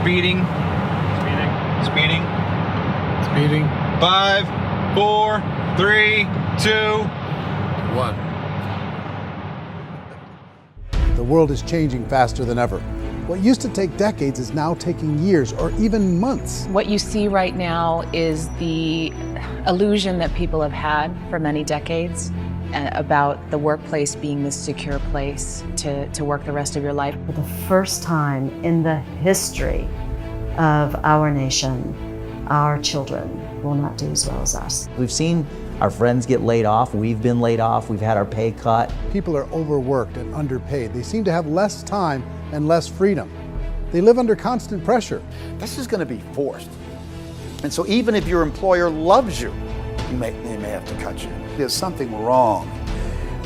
Speeding. Speeding. Speeding. 5, 4, 3, 2, 1. The world is changing faster than ever. What used to take decades is now taking years or even months. What you see right now is the illusion that people have had for many decades about the workplace being this secure place to work the rest of your life. For the first time in the history of our nation, our children will not do as well as us. We've seen our friends get laid off, we've been laid off, we've had our pay cut. People are overworked and underpaid. They seem to have less time and less freedom. They live under constant pressure. This is going to be forced. And so even if your employer loves you, they may have to cut you. There's something wrong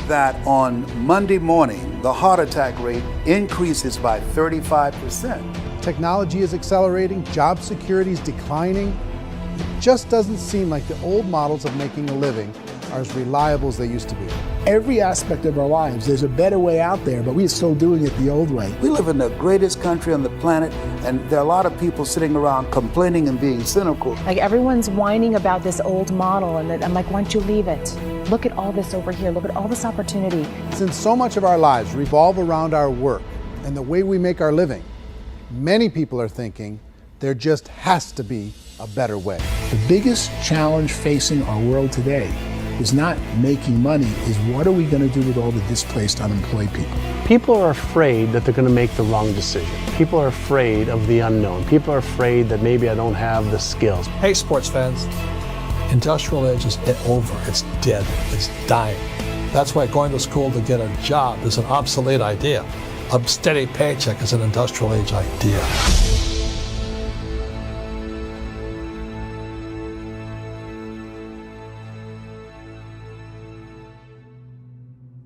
that on Monday morning, the heart attack rate increases by 35%. Technology is accelerating, job security is declining. It just doesn't seem like the old models of making a living are as reliable as they used to be. Every aspect of our lives, there's a better way out there, but we're still doing it the old way. We live in the greatest country on the planet, and there are a lot of people sitting around complaining and being cynical. Like everyone's whining about this old model, and I'm like, why don't you leave it? Look at all this over here. Look at all this opportunity. Since so much of our lives revolve around our work and the way we make our living, many people are thinking there just has to be a better way. The biggest challenge facing our world today is not making money, is what are we going to do with all the displaced, unemployed people? People are afraid that they're going to make the wrong decision. People are afraid of the unknown. People are afraid that maybe I don't have the skills. Hey, sports fans. Industrial age is over. It's dead. It's dying. That's why going to school to get a job is an obsolete idea. A steady paycheck is an industrial age idea.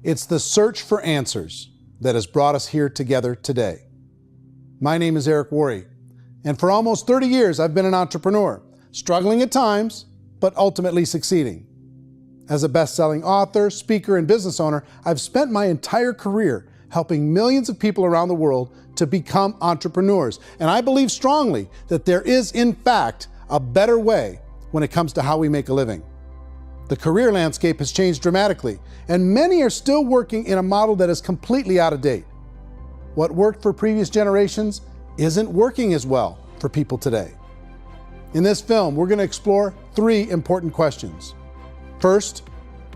It's the search for answers that has brought us here together today. My name is Eric Worre, and for almost 30 years I've been an entrepreneur, struggling at times, but ultimately succeeding. As a best-selling author, speaker, and business owner, I've spent my entire career helping millions of people around the world to become entrepreneurs. And I believe strongly that there is, in fact, a better way when it comes to how we make a living. The career landscape has changed dramatically, and many are still working in a model that is completely out of date. What worked for previous generations isn't working as well for people today. In this film, we're going to explore 3 important questions. First,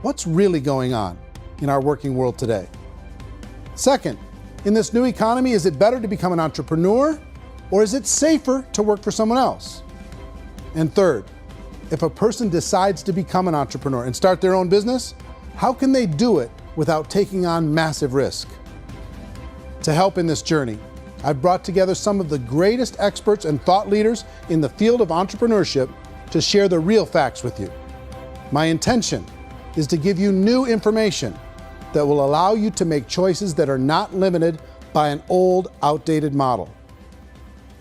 what's really going on in our working world today? Second, in this new economy, is it better to become an entrepreneur, or is it safer to work for someone else? And third, if a person decides to become an entrepreneur and start their own business, how can they do it without taking on massive risk? To help in this journey, I've brought together some of the greatest experts and thought leaders in the field of entrepreneurship to share the real facts with you. My intention is to give you new information that will allow you to make choices that are not limited by an old, outdated model.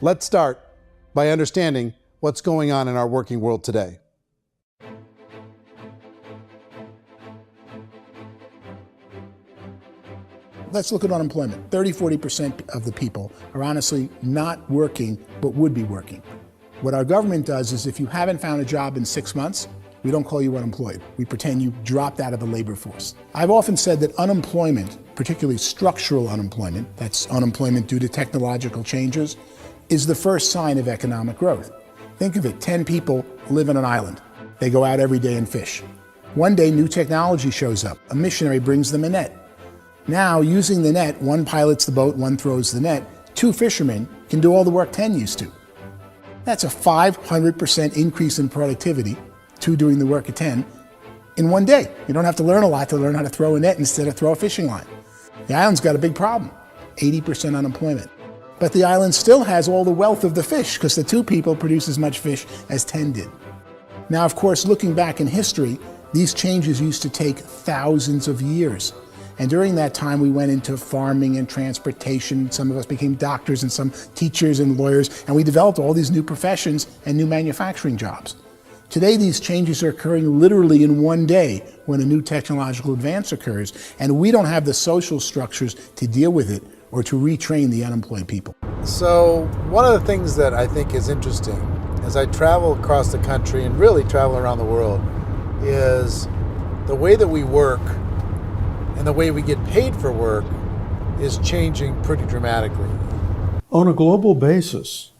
Let's start by understanding what's going on in our working world today. Let's look at unemployment. 30–40% of the people are honestly not working, but would be working. What our government does is if you haven't found a job in 6 months, we don't call you unemployed. We pretend you dropped out of the labor force. I've often said that unemployment, particularly structural unemployment, that's unemployment due to technological changes, is the first sign of economic growth. Think of it, 10 people live on an island. They go out every day and fish. One day, new technology shows up. A missionary brings them a net. Now, using the net, one pilots the boat, one throws the net. 2 fishermen can do all the work 10 used to. That's a 500% increase in productivity, 2 doing the work of 10, in one day. You don't have to learn a lot to learn how to throw a net instead of throw a fishing line. The island's got a big problem, 80% unemployment. But the island still has all the wealth of the fish because the 2 people produce as much fish as 10 did. Now, of course, looking back in history, these changes used to take thousands of years. And during that time, we went into farming and transportation. Some of us became doctors and some teachers and lawyers, and we developed all these new professions and new manufacturing jobs. Today, these changes are occurring literally in one day when a new technological advance occurs, and we don't have the social structures to deal with it or to retrain the unemployed people. So one of the things that I think is interesting as I travel across the country and really travel around the world is the way that we work and the way we get paid for work is changing pretty dramatically. On a global basis,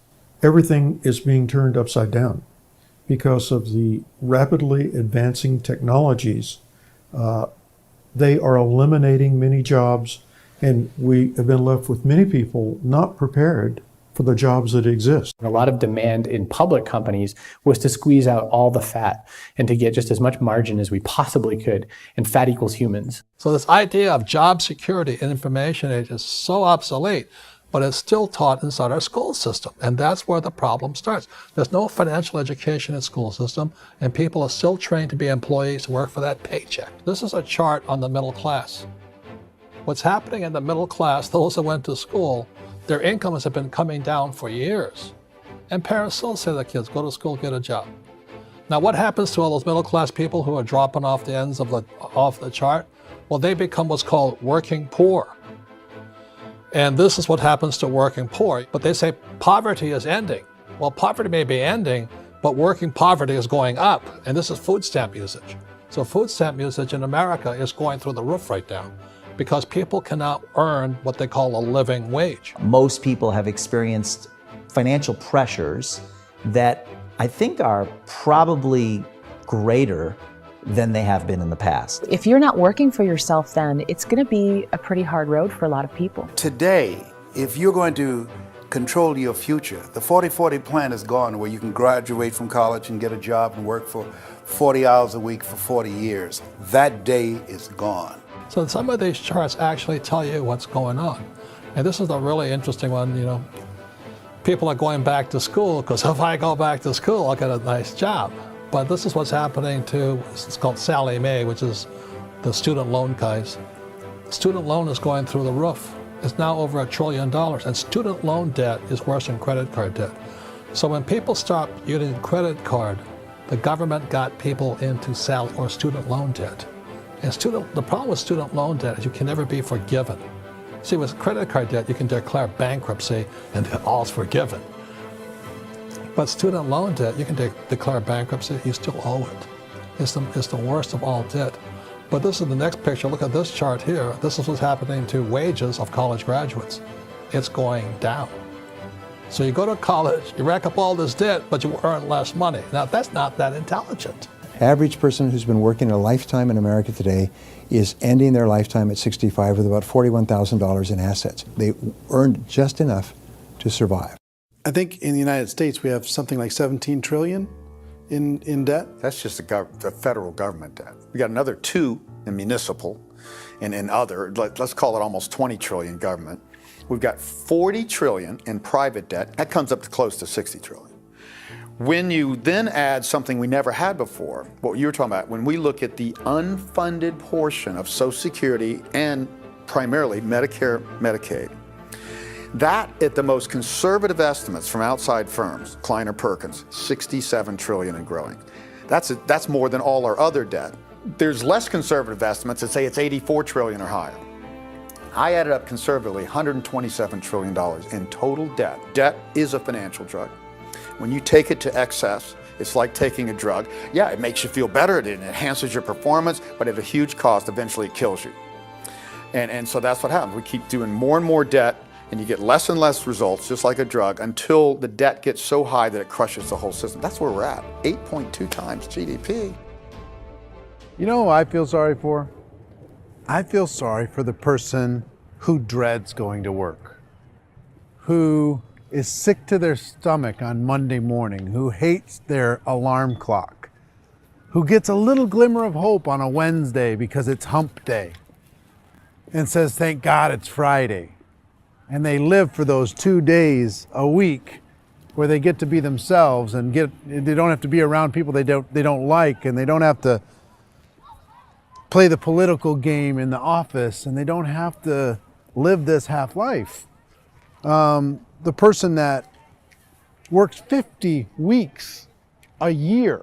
everything is being turned upside down because of the rapidly advancing technologies. They are eliminating many jobs, and we have been left with many people not prepared for the jobs that exist. A lot of demand in public companies was to squeeze out all the fat and to get just as much margin as we possibly could, and fat equals humans. So this idea of job security in information age is so obsolete, but it's still taught inside our school system. And that's where the problem starts. There's no financial education in the school system, and people are still trained to be employees to work for that paycheck. This is a chart on the middle class. What's happening in the middle class, those that went to school, their incomes have been coming down for years. And parents still say to their kids, go to school, get a job. Now what happens to all those middle class people who are dropping off the ends of the chart? Well, they become what's called working poor. And this is what happens to working poor. But they say poverty is ending. Well, poverty may be ending, but working poverty is going up. And this is food stamp usage. So food stamp usage in America is going through the roof right now, because people cannot earn what they call a living wage. Most people have experienced financial pressures that I think are probably greater than they have been in the past. If you're not working for yourself, then it's going to be a pretty hard road for a lot of people. Today, if you're going to control your future, the 40-40 plan is gone, where you can graduate from college and get a job and work for 40 hours a week for 40 years. That day is gone. So some of these charts actually tell you what's going on. And this is a really interesting one, you know. People are going back to school because if I go back to school, I'll get a nice job. But this is what's happening to, it's called Sallie Mae, which is the student loan guys. Student loan is going through the roof. It's now over $1 trillion, and student loan debt is worse than credit card debt. So when people stopped using credit card, the government got people into student loan debt. And the problem with student loan debt is you can never be forgiven. See, with credit card debt, you can declare bankruptcy and all's forgiven. But student loan debt, you can declare bankruptcy, you still owe it. It's the worst of all debt. But this is the next picture. Look at this chart here. This is what's happening to wages of college graduates. It's going down. So you go to college, you rack up all this debt, but you earn less money. Now, that's not that intelligent. Average person who's been working a lifetime in America today is ending their lifetime at 65 with about $41,000 in assets. They earned just enough to survive. I think in the United States we have something like 17 trillion in debt. That's just the federal government debt. We got another 2 in municipal and in other, let's call it almost 20 trillion government. We've got 40 trillion in private debt. That comes up to close to 60 trillion. When you then add something we never had before, what you were talking about, when we look at the unfunded portion of Social Security and primarily Medicare, Medicaid, that at the most conservative estimates from outside firms, Kleiner Perkins, 67 trillion and growing. That's more than all our other debt. There's less conservative estimates that say it's 84 trillion or higher. I added up conservatively $127 trillion in total debt. Debt is a financial drug. When you take it to excess, it's like taking a drug. Yeah, it makes you feel better, it enhances your performance, but at a huge cost, eventually it kills you. And so that's what happens. We keep doing more and more debt, and you get less and less results, just like a drug, until the debt gets so high that it crushes the whole system. That's where we're at, 8.2 times GDP. You know who I feel sorry for? I feel sorry for the person who dreads going to work, who is sick to their stomach on Monday morning, who hates their alarm clock, who gets a little glimmer of hope on a Wednesday because it's hump day and says, thank God it's Friday. And they live for those 2 days a week where they get to be themselves and they don't have to be around people they don't like, and they don't have to play the political game in the office, and they don't have to live this half life. The person that works 50 weeks a year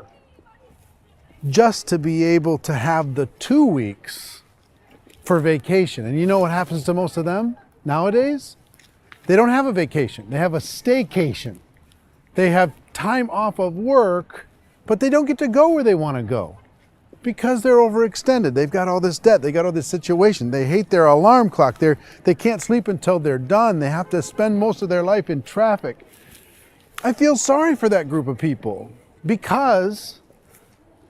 just to be able to have the 2 weeks for vacation. And you know what happens to most of them nowadays? They don't have a vacation. They have a staycation. They have time off of work, but they don't get to go where they want to go because they're overextended. They've got all this debt. They got all this situation. They hate their alarm clock. They can't sleep until they're done. They have to spend most of their life in traffic. I feel sorry for that group of people because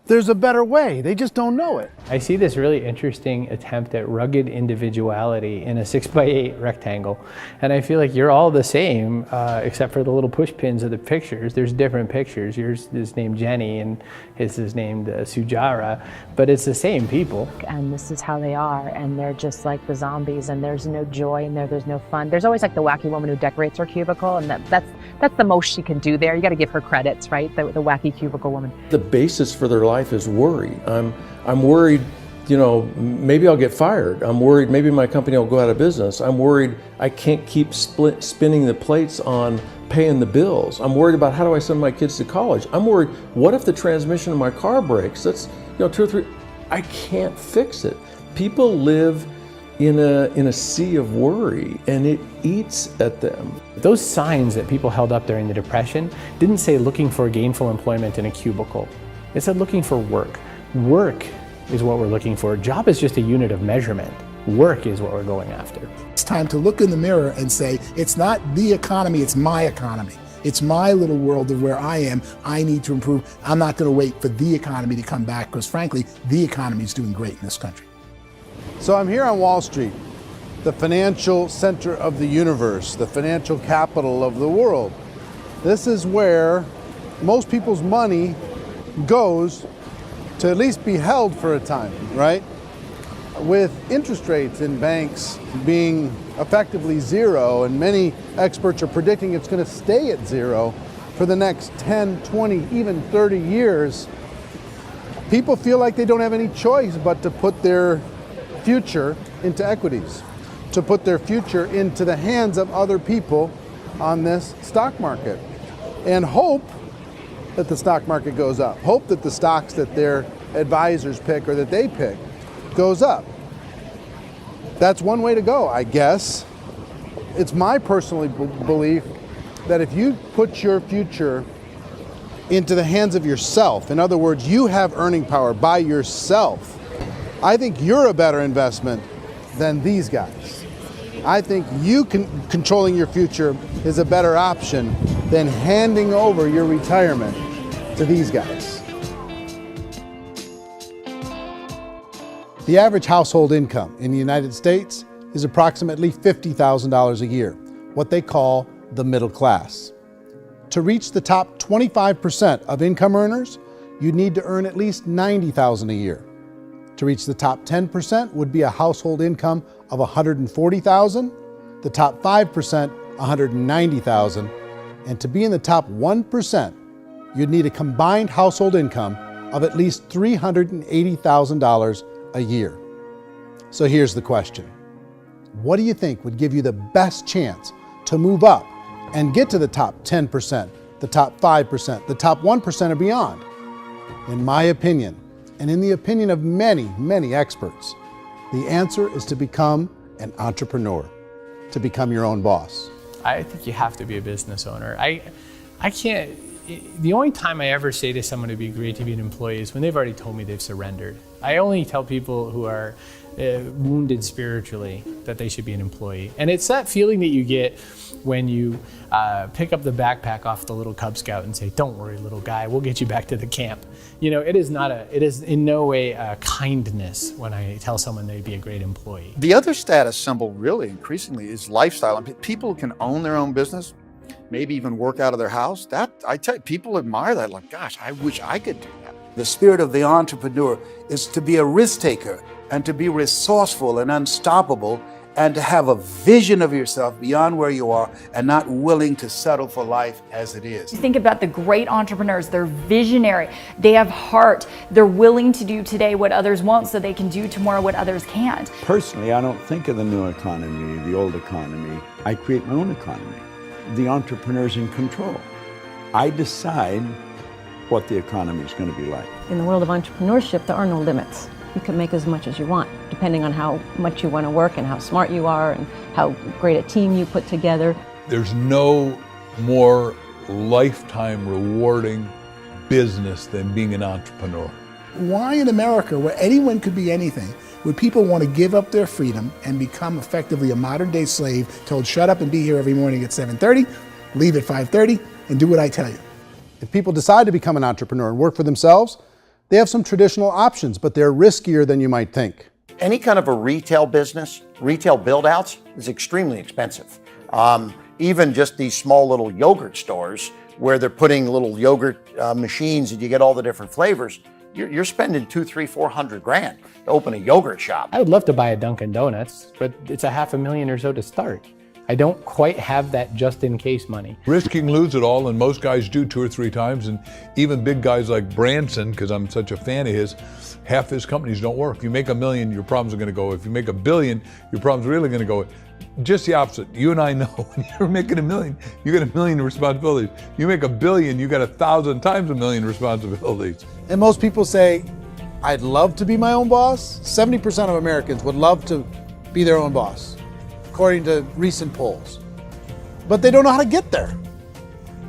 there's a better way. They just don't know it. I see this really interesting attempt at rugged individuality in a 6x8 rectangle. And I feel like you're all the same, except for the little push pins of the pictures. There's different pictures. Yours is named Jenny and his is named Sujara, but it's the same people. And this is how they are, and they're just like the zombies, and there's no joy in there, there's no fun. There's always like the wacky woman who decorates her cubicle, and that's the most she can do there. You got to give her credits, right? The wacky cubicle woman. The basis for their life is worry. I'm worried, you know, maybe I'll get fired. I'm worried maybe my company will go out of business. I'm worried I can't keep spinning the plates on paying the bills. I'm worried about how do I send my kids to college. I'm worried, what if the transmission of my car breaks? That's, you know, 2 or 3, I can't fix it. People live in a sea of worry, and it eats at them. Those signs that people held up during the Depression didn't say looking for gainful employment in a cubicle. It said looking for work. Work is what we're looking for. Job is just a unit of measurement. Work is what we're going after. It's time to look in the mirror and say, it's not the economy, it's my economy. It's my little world of where I am. I need to improve. I'm not going to wait for the economy to come back because frankly, the economy is doing great in this country. So I'm here on Wall Street, the financial center of the universe, the financial capital of the world. This is where most people's money goes to at least be held for a time, right? With interest rates in banks being effectively zero, and many experts are predicting it's going to stay at zero for the next 10, 20, even 30 years, people feel like they don't have any choice but to put their future into equities, to put their future into the hands of other people on this stock market, and hope that the stock market goes up, hope that the stocks that their advisors pick or that they pick goes up. That's one way to go, I guess. It's my personal belief that if you put your future into the hands of yourself, in other words, you have earning power by yourself, I think you're a better investment than these guys. I think you controlling your future is a better option than handing over your retirement to these guys. The average household income in the United States is approximately $50,000 a year, what they call the middle class. To reach the top 25% of income earners, you'd need to earn at least $90,000 a year. To reach the top 10% would be a household income of $140,000, the top 5%, $190,000, and to be in the top 1%, you'd need a combined household income of at least $380,000 a year. So here's the question. What do you think would give you the best chance to move up and get to the top 10%, the top 5%, the top 1% or beyond? In my opinion, and in the opinion of many, many experts, the answer is to become an entrepreneur, to become your own boss. I think you have to be a business owner. I can't, the only time I ever say to someone it'd be great to be an employee is when they've already told me they've surrendered. I only tell people who are wounded spiritually that they should be an employee. And it's that feeling that you get when you pick up the backpack off the little Cub Scout and say, "Don't worry, little guy, we'll get you back to the camp." You know, it is in no way a kindness when I tell someone they'd be a great employee. The other status symbol really increasingly is lifestyle. I mean, people can own their own business, maybe even work out of their house. That, I tell you, people admire that. Like, gosh, I wish I could do that. The spirit of the entrepreneur is to be a risk taker and to be resourceful and unstoppable and to have a vision of yourself beyond where you are and not willing to settle for life as it is. Think about the great entrepreneurs. They're visionary. They have heart. They're willing to do today what others won't so they can do tomorrow what others can't. Personally, I don't think of the new economy, the old economy. I create my own economy. The entrepreneur's in control. I decide what the economy is going to be like. In the world of entrepreneurship, there are no limits. you can make as much as you want, depending on how much you want to work and how smart you are and how great a team you put together. There's no more lifetime rewarding business than being an entrepreneur. Why in America, where anyone could be anything, would people want to give up their freedom and become effectively a modern-day slave, told shut up and be here every morning at 7:30, leave at 5:30, and do what I tell you? If people decide to become an entrepreneur and work for themselves, they have some traditional options, but they're riskier than you might think. Any kind of a retail business, retail build-outs, is extremely expensive. Even just these small little yogurt stores where they're putting little yogurt machines and you get all the different flavors, you're spending $200,000, $300,000, $400,000 to open a yogurt shop. I would love to buy a Dunkin' Donuts, but it's $500,000 or so to start. I don't quite have that just in case money. Risk you can lose it all, and most guys do 2 or 3 times, and even big guys like Branson, because I'm such a fan of his, half his companies don't work. If you make $1 million, your problems are going to go. If you make $1 billion, your problems are really going to go. Just the opposite. You and I know when you're making $1 million, you get $1 million responsibilities. You make $1 billion, you got 1,000 times $1 million responsibilities. And most people say, I'd love to be my own boss. 70% of Americans would love to be their own boss, according to recent polls. But they don't know how to get there.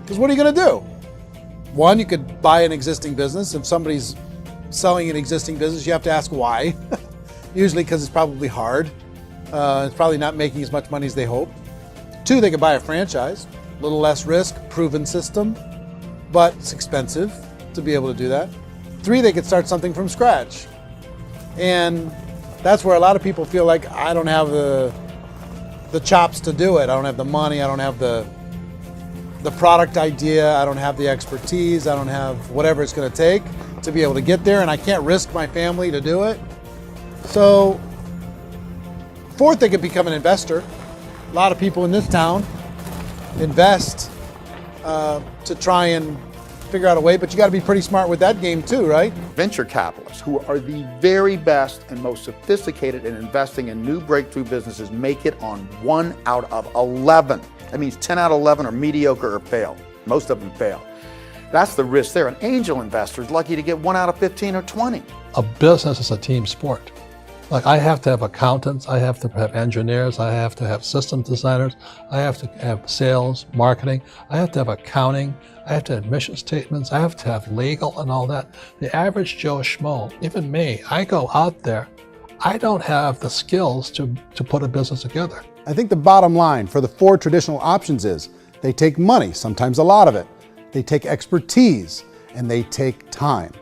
Because what are you going to do? One, you could buy an existing business. If somebody's selling an existing business, you have to ask why. Usually because it's probably hard. It's probably not making as much money as they hope. 2, they could buy a franchise. A little less risk, proven system, but it's expensive to be able to do that. 3, they could start something from scratch. And that's where a lot of people feel like, I don't have the chops to do it. I don't have the money. I don't have the product idea. I don't have the expertise. I don't have whatever it's going to take to be able to get there, and I can't risk my family to do it. So, 4th, they could become an investor. A lot of people in this town invest to try and figure out a way, but you got to be pretty smart with that game too, right? Venture capitalists, who are the very best and most sophisticated in investing in new breakthrough businesses, make it on 1 out of 11. That means 10 out of 11 are mediocre or fail. Most of them fail. That's the risk there. An angel investor is lucky to get 1 out of 15 or 20. A business is a team sport. Like, I have to have accountants, I have to have engineers, I have to have systems designers, I have to have sales, marketing, I have to have accounting, I have to have mission statements, I have to have legal and all that. The average Joe Schmo, even me, I go out there, I don't have the skills to put a business together. I think the bottom line for the 4 traditional options is they take money, sometimes a lot of it. They take expertise, and they take time.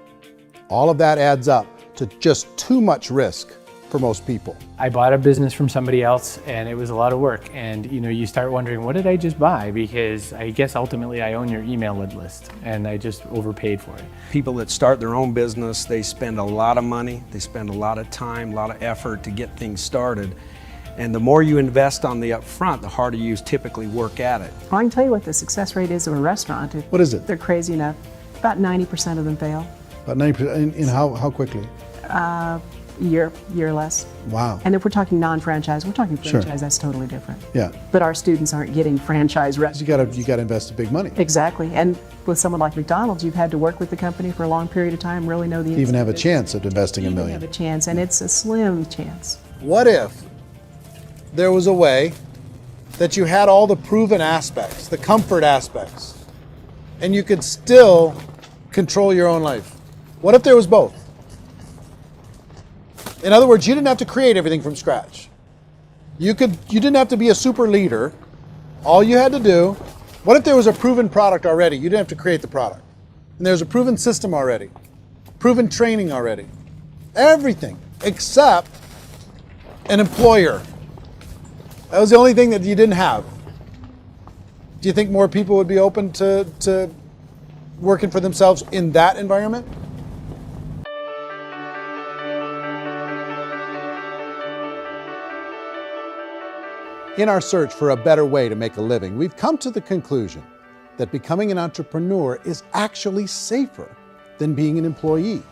All of that adds up to just too much risk for most people. I bought a business from somebody else and it was a lot of work. And you start wondering, what did I just buy? Because I guess ultimately I own your email list and I just overpaid for it. People that start their own business, they spend a lot of money, they spend a lot of time, a lot of effort to get things started. And the more you invest on the upfront, the harder you typically work at it. I can tell you what the success rate is of a restaurant. What is it? They're crazy enough. About 90% of them fail. About 90%, in how quickly? Year less. Wow. And if we're talking non-franchise, we're talking franchise, Sure. That's totally different. Yeah. But our students aren't getting franchise restaurants. You got to invest big money. Exactly. And with someone like McDonald's, you've had to work with the company for a long period of time, really know the Even have a business. chance at investing $1 million. Have a chance, and it's a slim chance. What if there was a way that you had all the proven aspects, the comfort aspects, and you could still control your own life? What if there was both? In other words, you didn't have to create everything from scratch. You didn't have to be a super leader. All you had to do, what if there was a proven product already? You didn't have to create the product. And there's a proven system already, proven training already. Everything except an employer. That was the only thing that you didn't have. Do you think more people would be open to working for themselves in that environment? In our search for a better way to make a living, we've come to the conclusion that becoming an entrepreneur is actually safer than being an employee.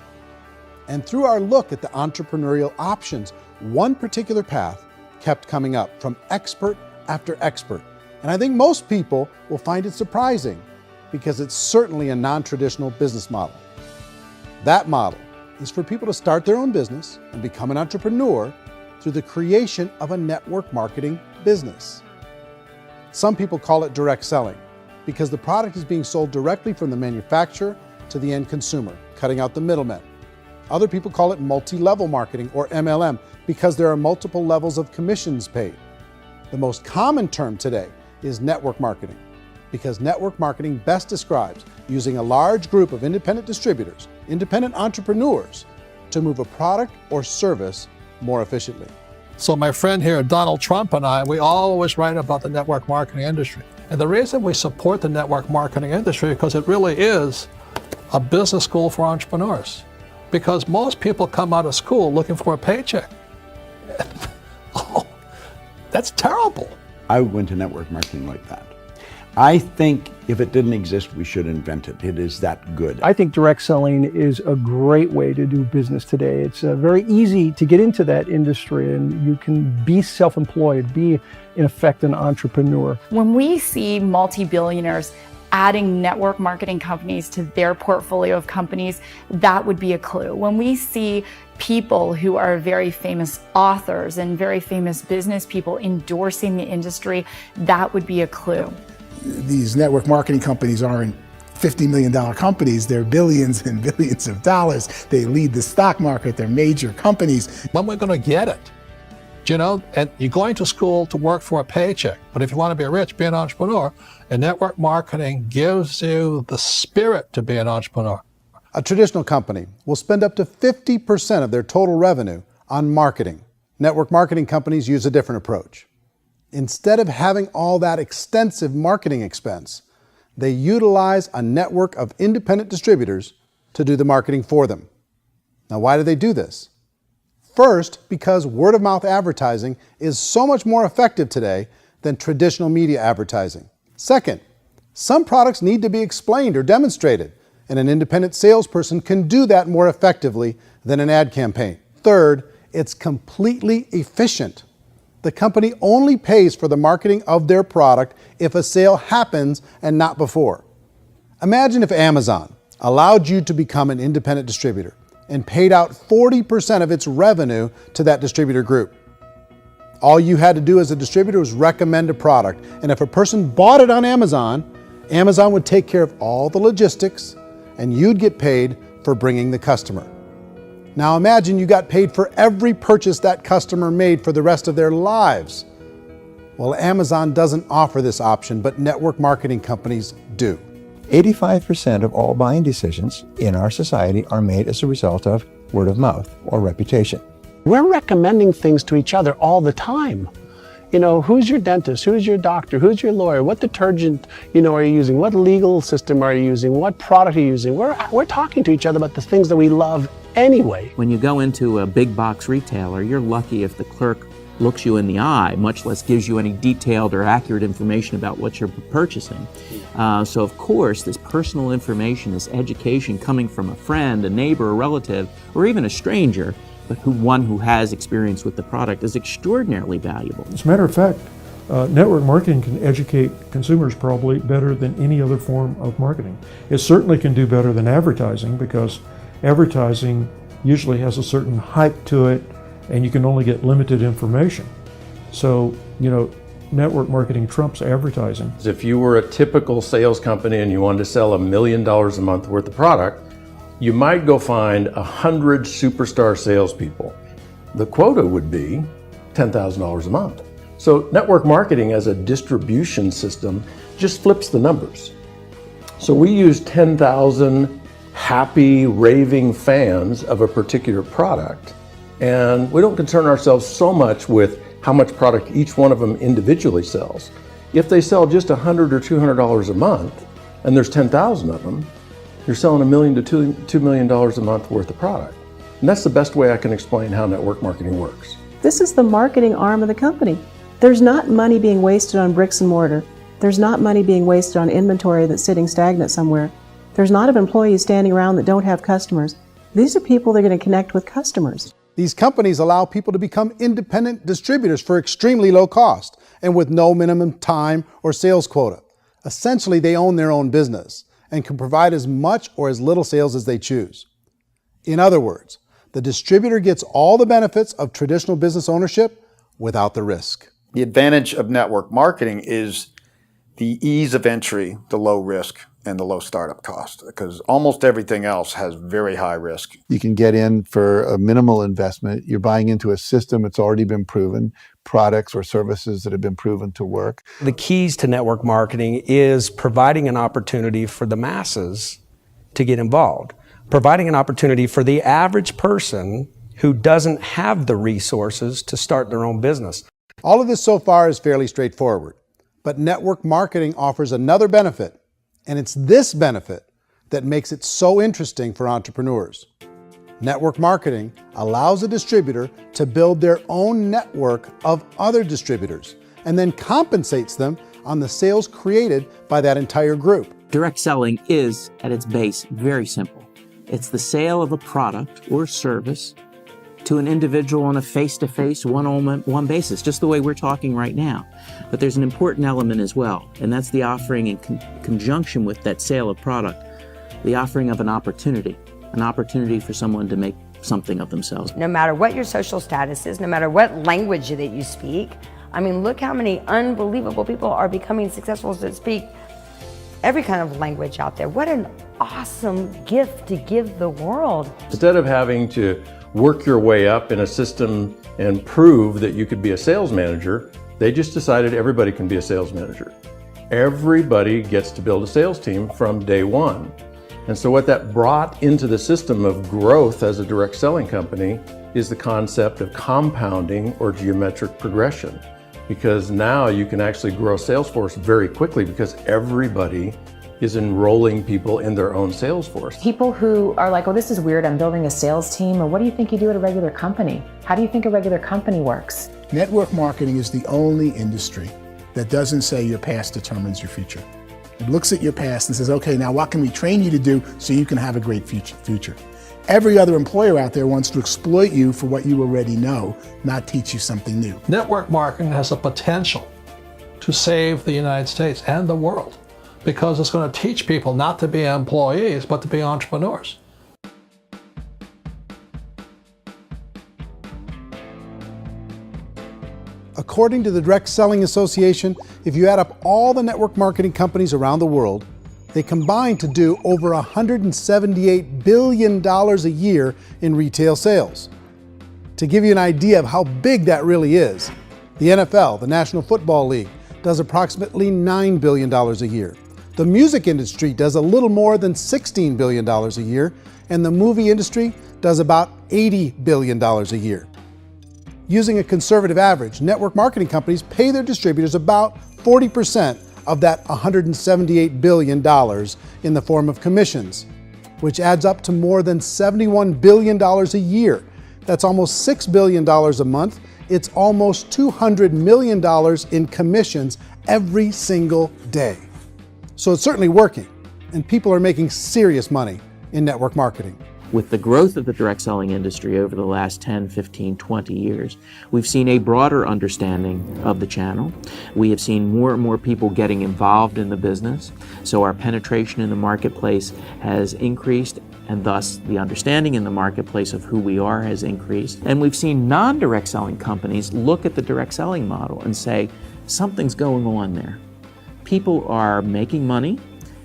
And through our look at the entrepreneurial options, one particular path kept coming up from expert after expert. And I think most people will find it surprising because it's certainly a non-traditional business model. That model is for people to start their own business and become an entrepreneur through the creation of a network marketing business. Some people call it direct selling because the product is being sold directly from the manufacturer to the end consumer, cutting out the middlemen. Other people call it multi-level marketing, or MLM, because there are multiple levels of commissions paid. The most common term today is network marketing, because network marketing best describes using a large group of independent distributors, independent entrepreneurs, to move a product or service more efficiently. So my friend here, Donald Trump, and I, we always write about the network marketing industry. And the reason we support the network marketing industry is because it really is a business school for entrepreneurs. Because most people come out of school looking for a paycheck. Oh, that's terrible. I went to network marketing like that. I think if it didn't exist, we should invent it. It is that good. I think direct selling is a great way to do business today. It's very easy to get into that industry, and you can be self-employed, be in effect an entrepreneur. When we see multi-billionaires adding network marketing companies to their portfolio of companies, that would be a clue. When we see people who are very famous authors and very famous business people endorsing the industry, that would be a clue. These network marketing companies aren't $50 million companies, they're billions and billions of dollars. They lead the stock market, they're major companies. When we're going to get it? You know, and you're going to school to work for a paycheck, but if you want to be rich, be an entrepreneur, and network marketing gives you the spirit to be an entrepreneur. A traditional company will spend up to 50% of their total revenue on marketing. Network marketing companies use a different approach. Instead of having all that extensive marketing expense, they utilize a network of independent distributors to do the marketing for them. Now, why do they do this? First, because word-of-mouth advertising is so much more effective today than traditional media advertising. Second, some products need to be explained or demonstrated, and an independent salesperson can do that more effectively than an ad campaign. Third, it's completely efficient. The company only pays for the marketing of their product if a sale happens and not before. Imagine if Amazon allowed you to become an independent distributor and paid out 40% of its revenue to that distributor group. All you had to do as a distributor was recommend a product, and if a person bought it on Amazon, Amazon would take care of all the logistics, and you'd get paid for bringing the customer. Now imagine you got paid for every purchase that customer made for the rest of their lives. Well, Amazon doesn't offer this option, but network marketing companies do. 85% of all buying decisions in our society are made as a result of word of mouth or reputation. We're recommending things to each other all the time. You know, who's your dentist? Who's your doctor? Who's your lawyer? What detergent, are you using? What legal system are you using? What product are you using? We're talking to each other about the things that we love anyway. When you go into a big box retailer, you're lucky if the clerk looks you in the eye, much less gives you any detailed or accurate information about what you're purchasing. So of course, this personal information, this education coming from a friend, a neighbor, a relative, or even a stranger, but one who has experience with the product is extraordinarily valuable. As a matter of fact, network marketing can educate consumers probably better than any other form of marketing. It certainly can do better than advertising because advertising usually has a certain hype to it and you can only get limited information. So, network marketing trumps advertising. If you were a typical sales company and you wanted to sell $1 million a month worth of product, you might go find 100 superstar salespeople. The quota would be $10,000 a month. So network marketing as a distribution system just flips the numbers. So we use 10,000 happy, raving fans of a particular product, and we don't concern ourselves so much with how much product each one of them individually sells. If they sell just $100 or $200 a month, and there's 10,000 of them, you're selling $1 million to $2 million a month worth of product. And that's the best way I can explain how network marketing works. This is the marketing arm of the company. There's not money being wasted on bricks and mortar. There's not money being wasted on inventory that's sitting stagnant somewhere. There's not of employees standing around that don't have customers. These are people that are going to connect with customers. These companies allow people to become independent distributors for extremely low cost and with no minimum time or sales quota. Essentially, they own their own business and can provide as much or as little sales as they choose. In other words, the distributor gets all the benefits of traditional business ownership without the risk. The advantage of network marketing is the ease of entry, the low risk, and the low startup cost, because almost everything else has very high risk. You can get in for a minimal investment. You're buying into a system that's already been proven, products or services that have been proven to work. The keys to network marketing is providing an opportunity for the masses to get involved, providing an opportunity for the average person who doesn't have the resources to start their own business. All of this so far is fairly straightforward, but network marketing offers another benefit, and it's this benefit that makes it so interesting for entrepreneurs. Network marketing allows a distributor to build their own network of other distributors and then compensates them on the sales created by that entire group. Direct selling is, at its base, very simple. It's the sale of a product or service to an individual on a face-to-face, one-on-one basis, just the way we're talking right now. But there's an important element as well, and that's the offering in conjunction with that sale of product, the offering of an opportunity for someone to make something of themselves. No matter what your social status is, no matter what language that you speak, I mean, look how many unbelievable people are becoming successful that speak every kind of language out there. What an awesome gift to give the world. Instead of having to work your way up in a system and prove that you could be a sales manager, they just decided everybody can be a sales manager. Everybody gets to build a sales team from day one. And so what that brought into the system of growth as a direct selling company is the concept of compounding or geometric progression. Because now you can actually grow a sales force very quickly because everybody is enrolling people in their own sales force. People who are like, oh, this is weird, I'm building a sales team, or what do you think you do at a regular company? How do you think a regular company works? Network marketing is the only industry that doesn't say your past determines your future. It looks at your past and says, okay, now what can we train you to do so you can have a great future? Every other employer out there wants to exploit you for what you already know, not teach you something new. Network marketing has the potential to save the United States and the world because it's going to teach people not to be employees, but to be entrepreneurs. According to the Direct Selling Association, if you add up all the network marketing companies around the world, they combine to do over $178 billion a year in retail sales. To give you an idea of how big that really is, the NFL, the National Football League, does approximately $9 billion a year. The music industry does a little more than $16 billion a year, and the movie industry does about $80 billion a year. Using a conservative average, network marketing companies pay their distributors about 40% of that $178 billion in the form of commissions, which adds up to more than $71 billion a year. That's almost $6 billion a month. It's almost $200 million in commissions every single day. So it's certainly working, and people are making serious money in network marketing. With the growth of the direct selling industry over the last 10, 15, 20 years, we've seen a broader understanding of the channel. We have seen more and more people getting involved in the business, so our penetration in the marketplace has increased, and thus the understanding in the marketplace of who we are has increased. And we've seen non-direct selling companies look at the direct selling model and say, something's going on there. People are making money,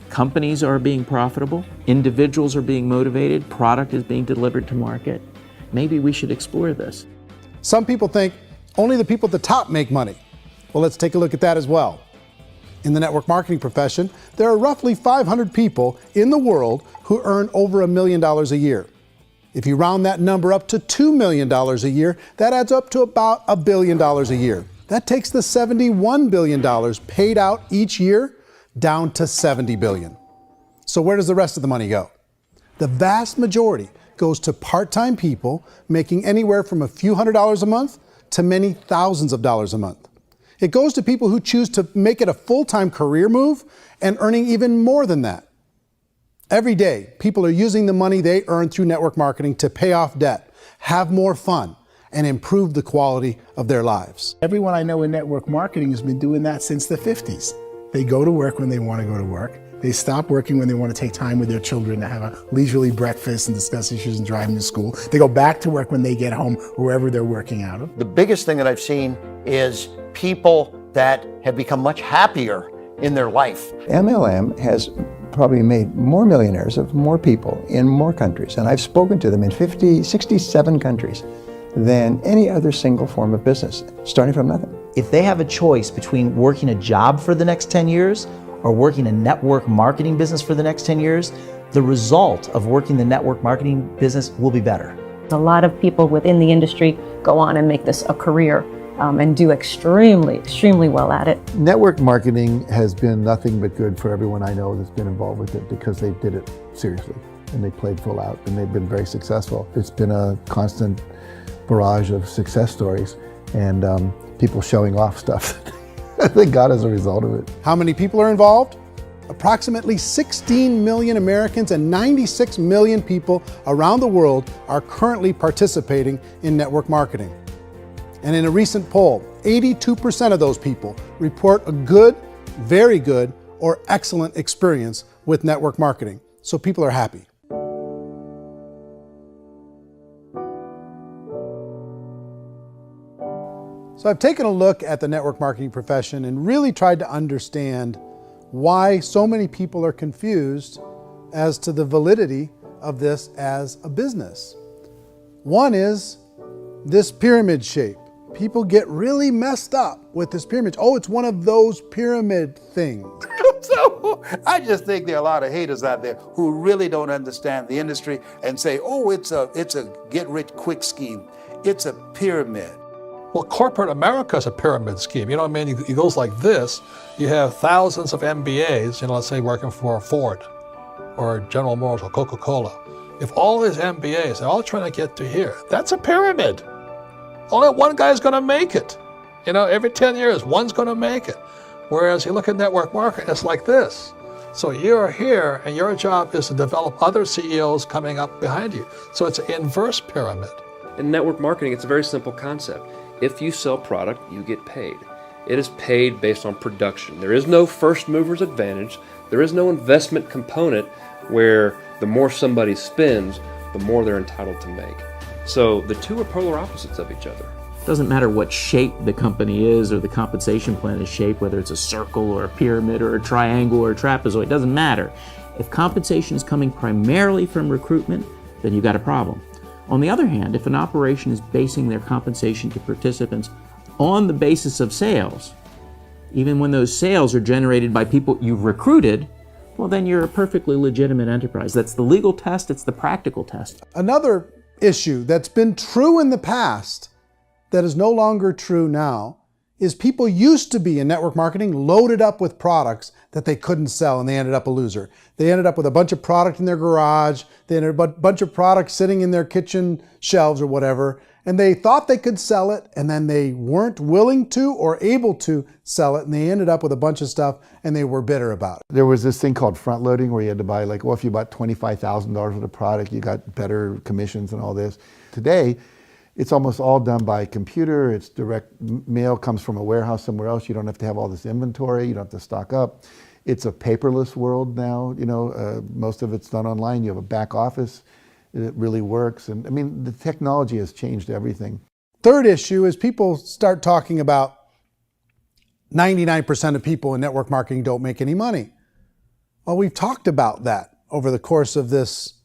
companies are being profitable, individuals are being motivated, product is being delivered to market. Maybe we should explore this. Some people think only the people at the top make money. Well, let's take a look at that as well. In the network marketing profession, there are roughly 500 people in the world who earn over $1 million a year. If you round that number up to $2 million a year, that adds up to about $1 billion a year. That takes the $71 billion paid out each year down to $70 billion. So where does the rest of the money go? The vast majority goes to part-time people making anywhere from a few $100s a month to many thousands of dollars a month. It goes to people who choose to make it a full-time career move and earning even more than that. Every day, people are using the money they earn through network marketing to pay off debt, have more fun, and improve the quality of their lives. Everyone I know in network marketing has been doing that since the 50s. They go to work when they want to go to work. They stop working when they want to take time with their children to have a leisurely breakfast and discuss issues and driving to school. They go back to work when they get home, wherever they're working out of. The biggest thing that I've seen is people that have become much happier in their life. MLM has probably made more millionaires of more people in more countries, and I've spoken to them in 67 countries, than any other single form of business, starting from nothing. If they have a choice between working a job for the next 10 years or working a network marketing business for the next 10 years, the result of working the network marketing business will be better. A lot of people within the industry go on and make this a career and do extremely well at it. Network marketing has been nothing but good for everyone I know that's been involved with it because they did it seriously and they played full out and they've been very successful. It's been a constant barrage of success stories and people showing off stuff that they got as a result of it. How many people are involved? Approximately 16 million Americans and 96 million people around the world are currently participating in network marketing. And in a recent poll, 82% of those people report a good, very good, or excellent experience with network marketing. So people are happy. So I've taken a look at the network marketing profession and really tried to understand why so many people are confused as to the validity of this as a business. One is this pyramid shape. People get really messed up with this pyramid. Oh, it's one of those pyramid things. So I just think there are a lot of haters out there who really don't understand the industry and say, oh, it's a get-rich-quick scheme. It's a pyramid. Well, corporate America is a pyramid scheme. You know what I mean? It goes like this. You have thousands of MBAs, let's say working for Ford or General Motors or Coca-Cola. If all these MBAs are all trying to get to here, that's a pyramid. Only one guy's going to make it. Every 10 years, one's going to make it. Whereas you look at network marketing, it's like this. So you're here, and your job is to develop other CEOs coming up behind you. So it's an inverse pyramid. In network marketing, it's a very simple concept. If you sell product, you get paid. It is paid based on production. There is no first mover's advantage. There is no investment component where the more somebody spends, the more they're entitled to make. So the two are polar opposites of each other. It doesn't matter what shape the company is or the compensation plan is shaped, whether it's a circle or a pyramid or a triangle or a trapezoid, it doesn't matter. If compensation is coming primarily from recruitment, then you've got a problem. On the other hand, if an operation is basing their compensation to participants on the basis of sales, even when those sales are generated by people you've recruited, well, then you're a perfectly legitimate enterprise. That's the legal test, it's the practical test. Another issue that's been true in the past that is no longer true now is people used to be in network marketing loaded up with products that they couldn't sell and they ended up a loser. They ended up with a bunch of product in their garage, they ended up with a bunch of products sitting in their kitchen shelves or whatever, and they thought they could sell it and then they weren't willing to or able to sell it and they ended up with a bunch of stuff and they were bitter about it. There was this thing called front loading where you had to buy if you bought $25,000 worth of product, you got better commissions and all this. Today, it's almost all done by computer. It's direct mail comes from a warehouse somewhere else. You don't have to have all this inventory. You don't have to stock up. It's a paperless world now. Most of it's done online. You have a back office. It really works. And the technology has changed everything. Third issue is people start talking about 99% of people in network marketing don't make any money. Well, we've talked about that over the course of this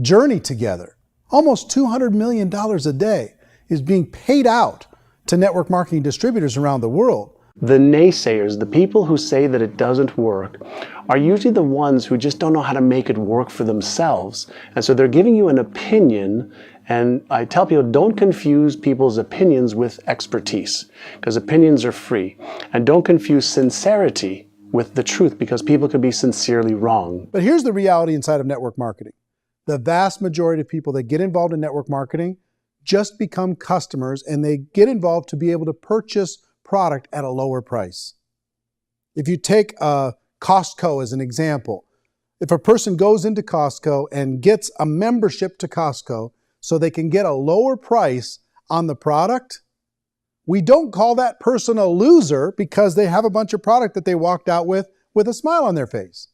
journey together. Almost $200 million a day is being paid out to network marketing distributors around the world. The naysayers, the people who say that it doesn't work, are usually the ones who just don't know how to make it work for themselves. And so they're giving you an opinion, and I tell people, don't confuse people's opinions with expertise, because opinions are free. And don't confuse sincerity with the truth, because people could be sincerely wrong. But here's the reality inside of network marketing. The vast majority of people that get involved in network marketing just become customers and they get involved to be able to purchase product at a lower price. If you take Costco as an example, if a person goes into Costco and gets a membership to Costco so they can get a lower price on the product, we don't call that person a loser because they have a bunch of product that they walked out with with a smile on their face.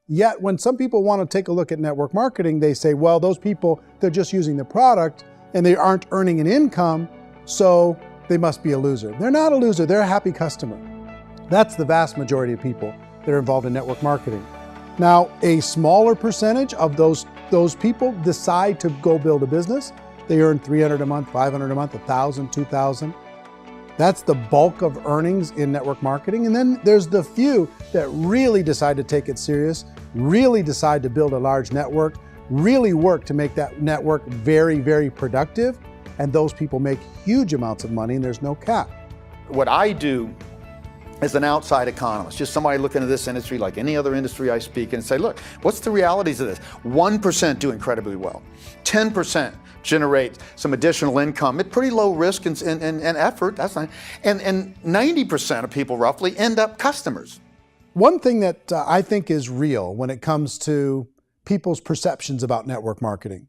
Yet when some people want to take a look at network marketing, they say, well, those people, they're just using the product and they aren't earning an income, so they must be a loser. They're not a loser, they're a happy customer. That's the vast majority of people that are involved in network marketing. Now, a smaller percentage of those people decide to go build a business. They earn $300 a month, $500 a month, $1,000, $2,000. That's the bulk of earnings in network marketing. And then there's the few that really decide to take it serious, really decide to build a large network, really work to make that network very, very productive. And those people make huge amounts of money and there's no cap. What I do as an outside economist, just somebody looking at this industry like any other industry I speak and say, look, what's the realities of this? 1% do incredibly well. 10% generate some additional income at pretty low risk and effort, that's fine. And 90% of people roughly end up customers. One thing that I think is real when it comes to people's perceptions about network marketing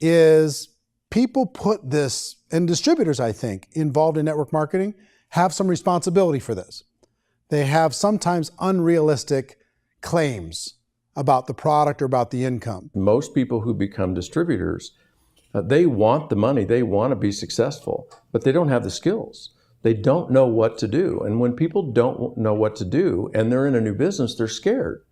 is people put this, and distributors, I think, involved in network marketing have some responsibility for this. They have sometimes unrealistic claims about the product or about the income. Most people who become distributors, they want the money, they want to be successful, but they don't have the skills. They don't know what to do. And when people don't know what to do and they're in a new business, they're scared.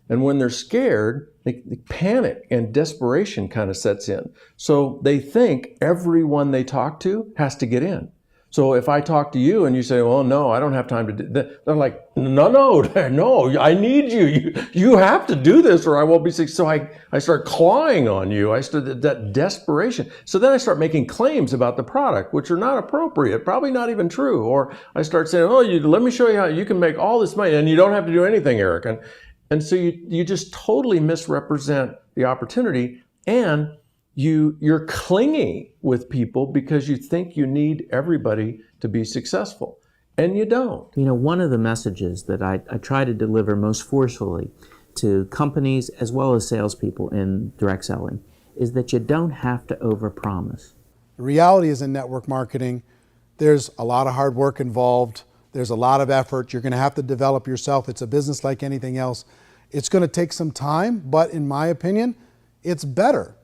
And when they're scared, they panic and desperation kind of sets in. So they think everyone they talk to has to get in. So if I talk to you and you say, well, no, I don't have time to do that, they're like, no, I need you. You have to do this or I won't be successful. So I start clawing on you. I start that desperation. So then I start making claims about the product, which are not appropriate, probably not even true. Or I start saying, oh, let me show you how you can make all this money and you don't have to do anything, Eric. And so you just totally misrepresent the opportunity, and you're clingy with people because you think you need everybody to be successful, and you don't. You know, one of the messages that I try to deliver most forcefully to companies as well as salespeople in direct selling is that you don't have to overpromise. The reality is in network marketing, there's a lot of hard work involved. There's a lot of effort. You're going to have to develop yourself. It's a business like anything else. It's going to take some time, but in my opinion, it's better.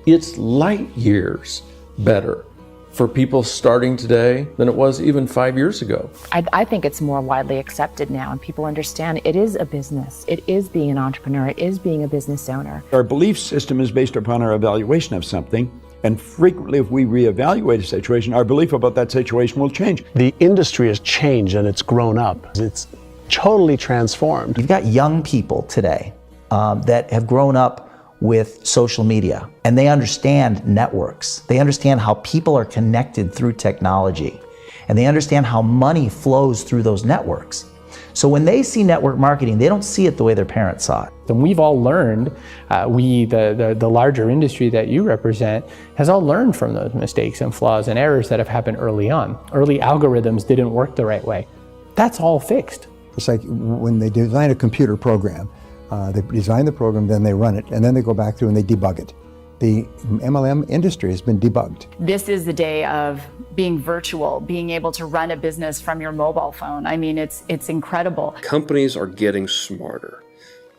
It's light years better for people starting today than it was even 5 years ago. I think it's more widely accepted now, and people understand it is a business. It is being an entrepreneur. It is being a business owner. Our belief system is based upon our evaluation of something. And frequently, if we reevaluate a situation, our belief about that situation will change. The industry has changed and it's grown up. It's totally transformed. You've got young people today that have grown up with social media, and they understand networks. They understand how people are connected through technology, and they understand how money flows through those networks. So when they see network marketing, they don't see it the way their parents saw it. And we've all learned, the larger industry that you represent, has all learned from those mistakes and flaws and errors that have happened early on. Early algorithms didn't work the right way. That's all fixed. It's like when they design a computer program, they design the program, then they run it, and then they go back through and they debug it. The MLM industry has been debugged. This is the day of being virtual, being able to run a business from your mobile phone. I mean, it's incredible. Companies are getting smarter.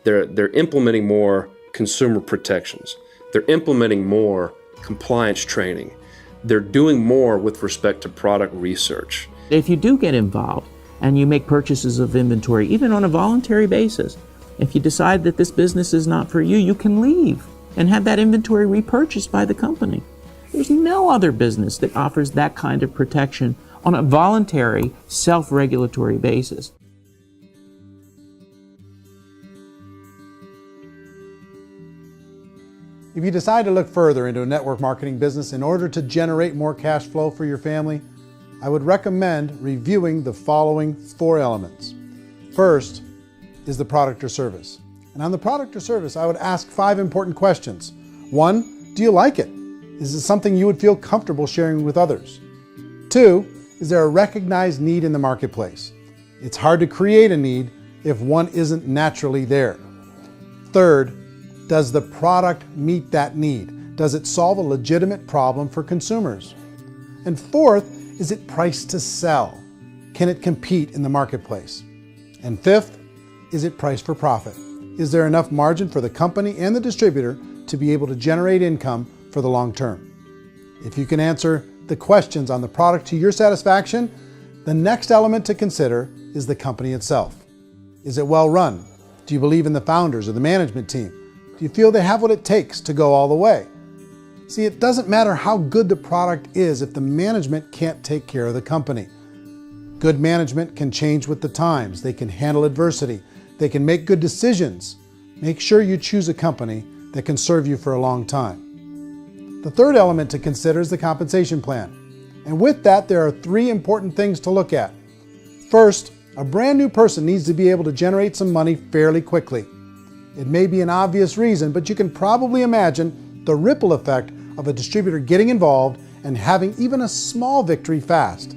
They're implementing more consumer protections. They're implementing more compliance training. They're doing more with respect to product research. If you do get involved and you make purchases of inventory, even on a voluntary basis, if you decide that this business is not for you, you can leave and have that inventory repurchased by the company. There's no other business that offers that kind of protection on a voluntary, self-regulatory basis. If you decide to look further into a network marketing business in order to generate more cash flow for your family, I would recommend reviewing the following 4 elements. First is the product or service. And on the product or service, I would ask 5 important questions. 1, do you like it? Is it something you would feel comfortable sharing with others? 2, is there a recognized need in the marketplace? It's hard to create a need if one isn't naturally there. 3rd, does the product meet that need? Does it solve a legitimate problem for consumers? And 4th, is it priced to sell? Can it compete in the marketplace? And fifth, is it priced for profit? Is there enough margin for the company and the distributor to be able to generate income for the long term? If you can answer the questions on the product to your satisfaction, the next element to consider is the company itself. Is it well run? Do you believe in the founders or the management team? Do you feel they have what it takes to go all the way? See, it doesn't matter how good the product is if the management can't take care of the company. Good management can change with the times. They can handle adversity. They can make good decisions. Make sure you choose a company that can serve you for a long time. The third element to consider is the compensation plan. And with that, there are 3 important things to look at. First, a brand new person needs to be able to generate some money fairly quickly. It may be an obvious reason, but you can probably imagine the ripple effect of a distributor getting involved and having even a small victory fast.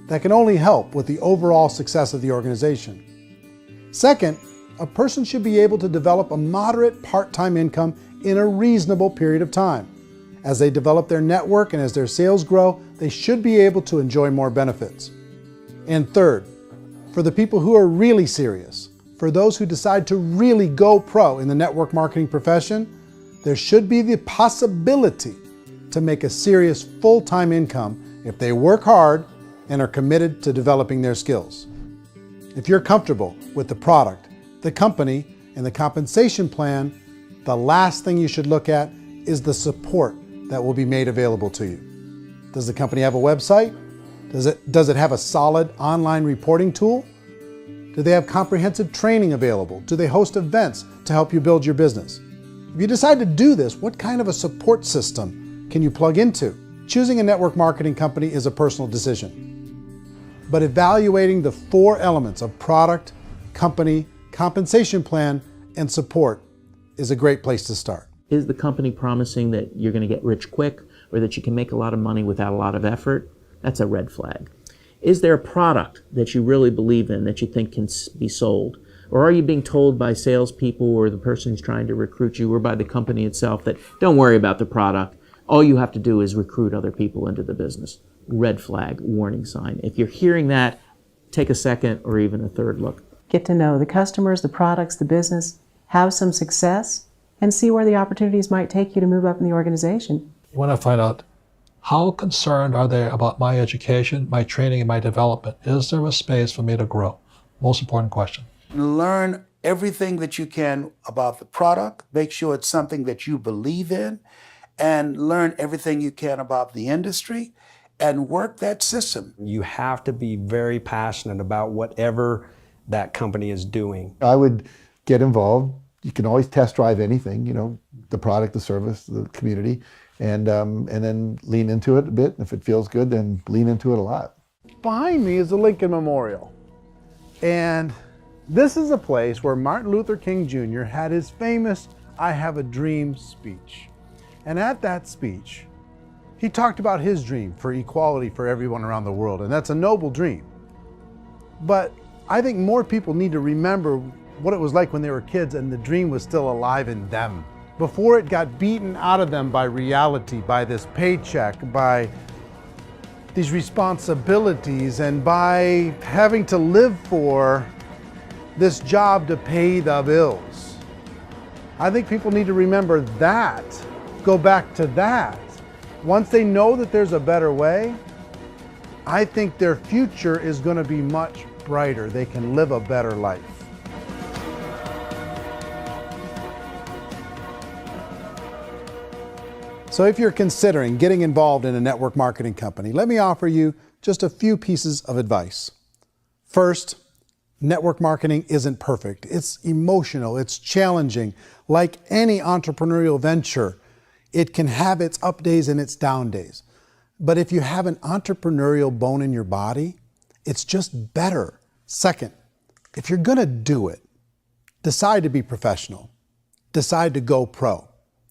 That can only help with the overall success of the organization. Second, a person should be able to develop a moderate part-time income in a reasonable period of time. As they develop their network and as their sales grow, they should be able to enjoy more benefits. And third, for the people who are really serious, for those who decide to really go pro in the network marketing profession, there should be the possibility to make a serious full-time income if they work hard and are committed to developing their skills. If you're comfortable with the product, the company, and the compensation plan, the last thing you should look at is the support that will be made available to you. Does the company have a website? Does it have a solid online reporting tool? Do they have comprehensive training available? Do they host events to help you build your business? If you decide to do this, what kind of a support system can you plug into? Choosing a network marketing company is a personal decision. But evaluating the 4 elements of product, company, compensation plan, and support is a great place to start. Is the company promising that you're going to get rich quick or that you can make a lot of money without a lot of effort? That's a red flag. Is there a product that you really believe in that you think can be sold? Or are you being told by salespeople or the person who's trying to recruit you or by the company itself that don't worry about the product, all you have to do is recruit other people into the business? Red flag, warning sign. If you're hearing that, take a second or even a third look. Get to know the customers, the products, the business, have some success, and see where the opportunities might take you to move up in the organization. You want to find out how concerned are they about my education, my training, and my development? Is there a space for me to grow? Most important question. Learn everything that you can about the product. Make sure it's something that you believe in, and learn everything you can about the industry and work that system. You have to be very passionate about whatever that company is doing. I would get involved. You can always test drive anything, the product, the service, the community, and then lean into it a bit. If it feels good, then lean into it a lot. Behind me is the Lincoln Memorial. And this is a place where Martin Luther King Jr. had his famous "I Have a Dream" speech. And at that speech, he talked about his dream for equality for everyone around the world, and that's a noble dream. But I think more people need to remember what it was like when they were kids and the dream was still alive in them. Before it got beaten out of them by reality, by this paycheck, by these responsibilities, and by having to live for this job to pay the bills. I think people need to remember that, go back to that. Once they know that there's a better way, I think their future is going to be much brighter. They can live a better life. So if you're considering getting involved in a network marketing company, let me offer you just a few pieces of advice. First, network marketing isn't perfect. It's emotional, it's challenging. Like any entrepreneurial venture, it can have its up days and its down days. But if you have an entrepreneurial bone in your body, it's just better. Second, if you're gonna do it, decide to be professional. Decide to go pro.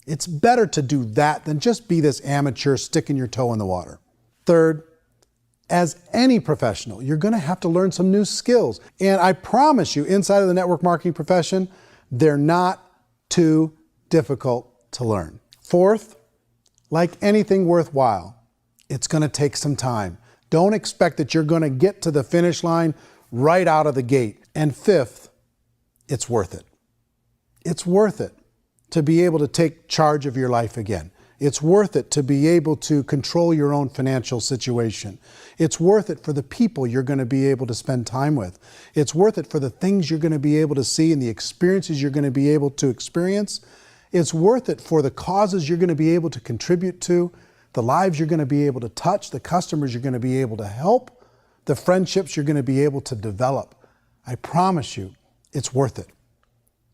It's better to do that than just be this amateur sticking your toe in the water. Third, as any professional, you're gonna have to learn some new skills. And I promise you, inside of the network marketing profession, they're not too difficult to learn. Fourth, like anything worthwhile, it's gonna take some time. Don't expect that you're going to get to the finish line right out of the gate. And fifth, it's worth it. It's worth it to be able to take charge of your life again. It's worth it to be able to control your own financial situation. It's worth it for the people you're going to be able to spend time with. It's worth it for the things you're going to be able to see and the experiences you're going to be able to experience. It's worth it for the causes you're going to be able to contribute to, the lives you're going to be able to touch, the customers you're going to be able to help, the friendships you're going to be able to develop. I promise you, it's worth it.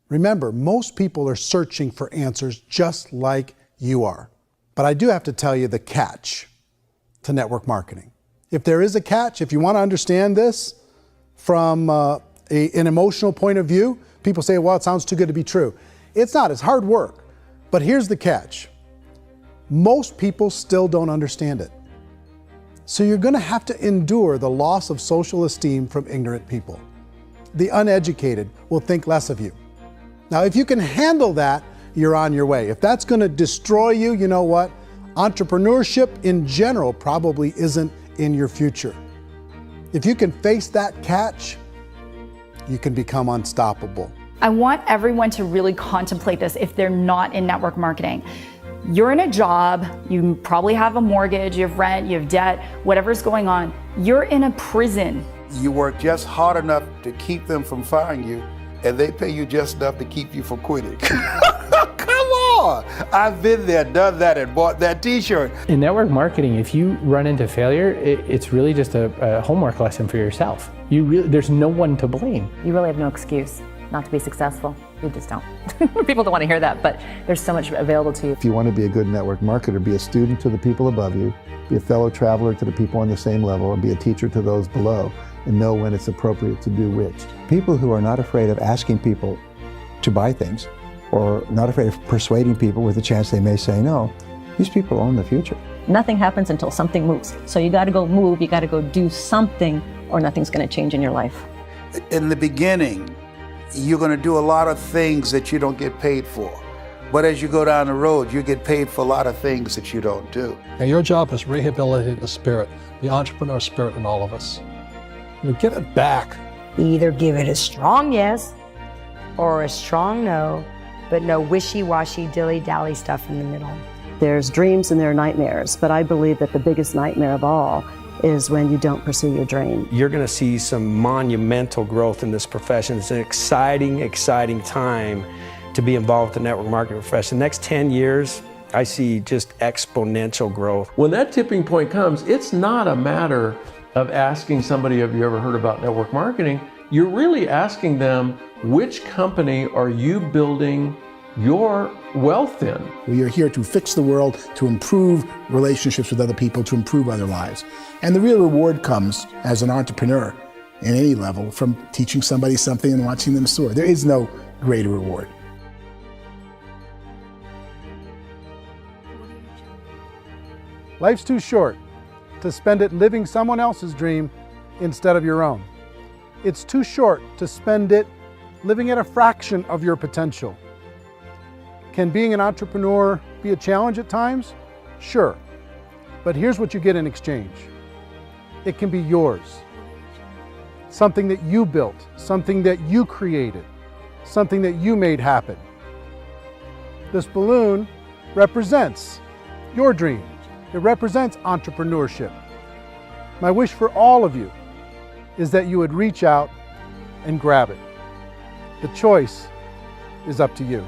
Remember, most people are searching for answers just like you are. But I do have to tell you the catch to network marketing. If there is a catch, if you want to understand this from an emotional point of view, people say, well, it sounds too good to be true. It's not, it's hard work. But here's the catch. Most people still don't understand it. So you're going to have to endure the loss of social esteem from ignorant people. The uneducated will think less of you. Now, if you can handle that, you're on your way. If that's going to destroy you, you know what? Entrepreneurship in general probably isn't in your future. If you can face that catch, you can become unstoppable. I want everyone to really contemplate this if they're not in network marketing. You're in a job, you probably have a mortgage, you have rent, you have debt, whatever's going on. You're in a prison. You work just hard enough to keep them from firing you, and they pay you just enough to keep you from quitting. Come on! I've been there, done that, and bought that t-shirt. In network marketing, if you run into failure, it's really just a homework lesson for yourself. There's no one to blame. You really have no excuse not to be successful. You just don't. People don't want to hear that, but there's so much available to you. If you want to be a good network marketer, be a student to the people above you, be a fellow traveler to the people on the same level, and be a teacher to those below, and know when it's appropriate to do which. People who are not afraid of asking people to buy things, or not afraid of persuading people with a chance they may say no, these people own the future. Nothing happens until something moves. So you got to go move, you got to go do something, or nothing's going to change in your life. In the beginning, you're going to do a lot of things that you don't get paid for. But as you go down the road, you get paid for a lot of things that you don't do. And your job is rehabilitating the spirit, the entrepreneur spirit in all of us. You get it back. Either give it a strong yes or a strong no, but no wishy-washy, dilly-dally stuff in the middle. There's dreams and there are nightmares, but I believe that the biggest nightmare of all is when you don't pursue your dream. You're going to see some monumental growth in this profession. It's an exciting, exciting time to be involved with the network marketing profession. The next 10 years, I see just exponential growth. When that tipping point comes, it's not a matter of asking somebody, have you ever heard about network marketing? You're really asking them, which company are you building your wealth in? We are here to fix the world, to improve relationships with other people, to improve other lives. And the real reward comes as an entrepreneur in any level from teaching somebody something and watching them soar. There is no greater reward. Life's too short to spend it living someone else's dream instead of your own. It's too short to spend it living at a fraction of your potential. Can being an entrepreneur be a challenge at times? Sure. But here's what you get in exchange. It can be yours. Something that you built, something that you created, something that you made happen. This balloon represents your dream. It represents entrepreneurship. My wish for all of you is that you would reach out and grab it. The choice is up to you.